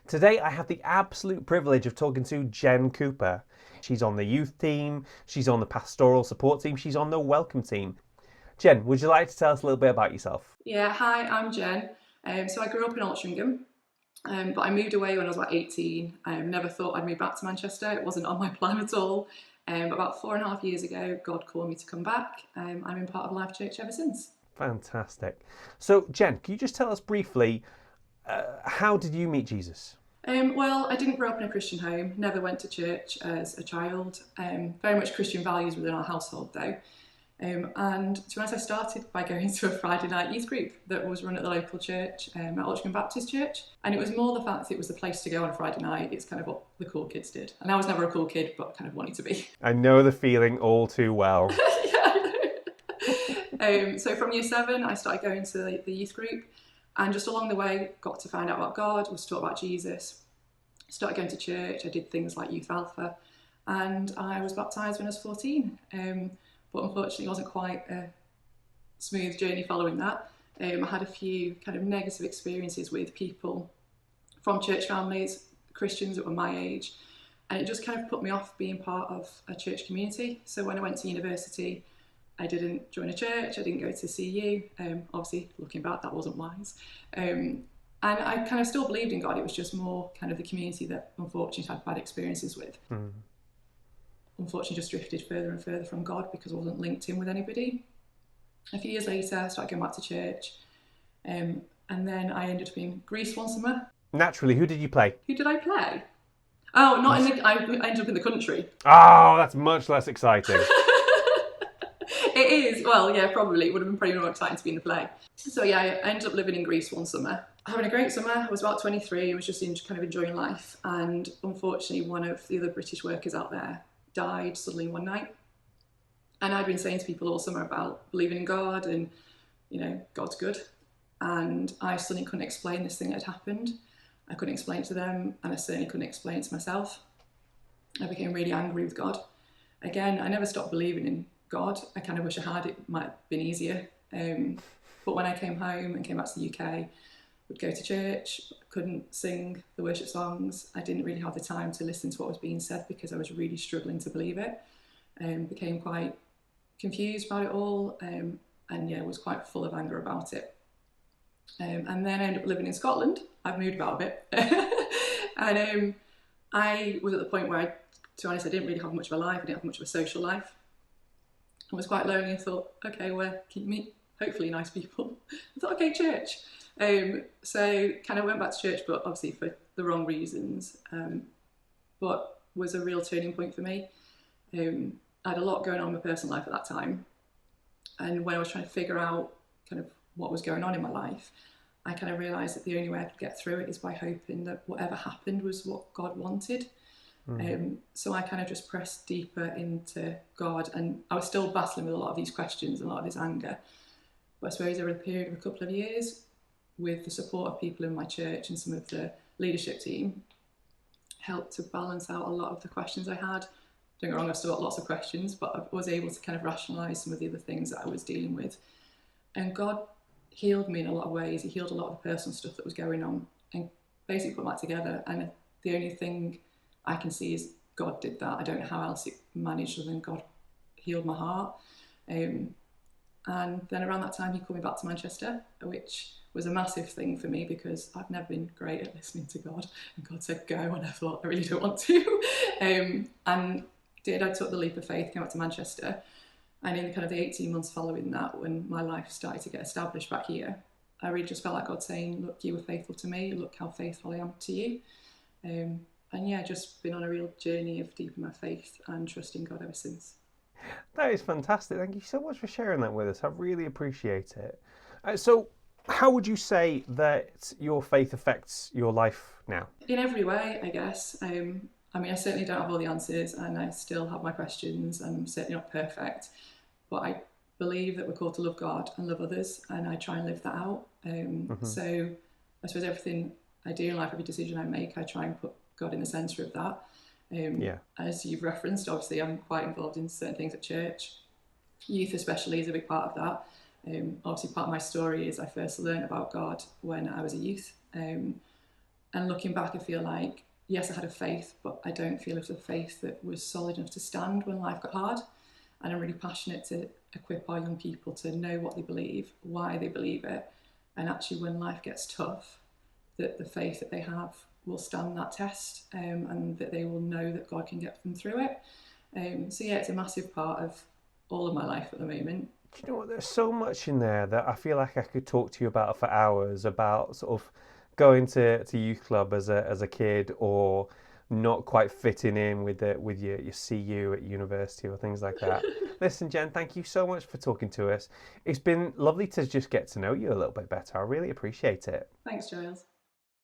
Today I have the absolute privilege of talking to Jen Cooper. She's on the youth team, she's on the pastoral support team, she's on the welcome team. Jen, would you like to tell us a little bit about yourself? Yeah, hi, I'm Jen. So I grew up in Altrincham, but I moved away when I was about 18. I never thought I'd move back to Manchester. It wasn't on my plan at all. But about 4.5 years ago, God called me to come back. I'm in part of Life Church ever since. Fantastic. So, Jen, can you just tell us briefly, how did you meet Jesus? Well, I didn't grow up in a Christian home, never went to church as a child. Very much Christian values within our household, though. And to be honest, I started by going to a Friday night youth group that was run at the local church, at Altrincham Baptist Church. And it was more the fact that it was the place to go on a Friday night. It's kind of what the cool kids did. And I was never a cool kid, but kind of wanted to be. I know the feeling all too well. Yeah, I know. So from year 7, I started going to the youth group. And just along the way, got to find out about God, was taught about Jesus. Started going to church. I did things like Youth Alpha. And I was baptised when I was 14. But unfortunately it wasn't quite a smooth journey following that. I had a few kind of negative experiences with people from church families, Christians that were my age, and it just kind of put me off being part of a church community. So when I went to university, I didn't join a church, I didn't go to CU. Obviously, looking back, that wasn't wise. And I kind of still believed in God, it was just more kind of the community that unfortunately had bad experiences with. Unfortunately just drifted further and further from God because I wasn't linked in with anybody. A few years later, I started going back to church, and then I ended up in Greece one summer. Naturally, who did you play? Who did I play? Oh, not in the. I ended up in the country. Oh, that's much less exciting. It is. Well, yeah, probably. It would have been pretty more exciting to be in the play. So yeah, I ended up living in Greece one summer. Having a great summer. I was about 23. I was just kind of enjoying life, and unfortunately, one of the other British workers out there died suddenly one night. And I'd been saying to people all summer about believing in God and, God's good. And I suddenly couldn't explain this thing that had happened. I couldn't explain it to them, and I certainly couldn't explain it to myself. I became really angry with God. Again, I never stopped believing in God. I kind of wish I had. It might have been easier. But when I came home and came back to the UK, would go to church, couldn't sing the worship songs. I didn't really have the time to listen to what was being said because I was really struggling to believe it. Became quite confused about it all, and was quite full of anger about it. And then I ended up living in Scotland. I've moved about a bit. And I was at the point where, to be honest, I didn't really have much of a life. I didn't have much of a social life. I was quite lonely and thought, okay, where can you meet hopefully nice people? I thought, okay, church. So kind of went back to church, but obviously for the wrong reasons. But was a real turning point for me. I had a lot going on in my personal life at that time. And when I was trying to figure out kind of what was going on in my life, I kind of realised that the only way I could get through it is by hoping that whatever happened was what God wanted. So I kind of just pressed deeper into God, and I was still battling with a lot of these questions and a lot of this anger. But I suppose over the period of a couple of years, with the support of people in my church and some of the leadership team, helped to balance out a lot of the questions I had. Don't get me wrong, I've still got lots of questions, but I was able to kind of rationalise some of the other things that I was dealing with. And God healed me in a lot of ways. He healed a lot of the personal stuff that was going on and basically put that together. And the only thing I can see is God did that. I don't know how else it managed other than God healed my heart. And then around that time, he called me back to Manchester, which was a massive thing for me because I've never been great at listening to God. And God said, go, and I thought, I really don't want to. I took the leap of faith, came back to Manchester. And in kind of the 18 months following that, when my life started to get established back here, I really just felt like God saying, look, you were faithful to me, look how faithful I am to you. Just been on a real journey of deepening my faith and trusting God ever since. That is fantastic. Thank you so much for sharing that with us. I really appreciate it. So, how would you say that your faith affects your life now? In every way, I guess. I certainly don't have all the answers, and I still have my questions, and I'm certainly not perfect. But I believe that we're called to love God and love others, and I try and live that out. So I suppose everything I do in life, every decision I make, I try and put God in the centre of that. As you've referenced, obviously I'm quite involved in certain things at church. Youth especially is a big part of that. Obviously part of my story is I first learned about God when I was a youth. And looking back, I feel like, yes, I had a faith, but I don't feel it was a faith that was solid enough to stand when life got hard. And I'm really passionate to equip our young people to know what they believe, why they believe it, and actually when life gets tough, that the faith that they have will stand that test, and that they will know that God can get them through it. So yeah, it's a massive part of all of my life at the moment. Do you know what? There's so much in there that I feel like I could talk to you about for hours, about sort of going to youth club as a kid, or not quite fitting in with your CU at university or things like that. Listen, Jen, thank you so much for talking to us. It's been lovely to just get to know you a little bit better. I really appreciate it. Thanks, Giles.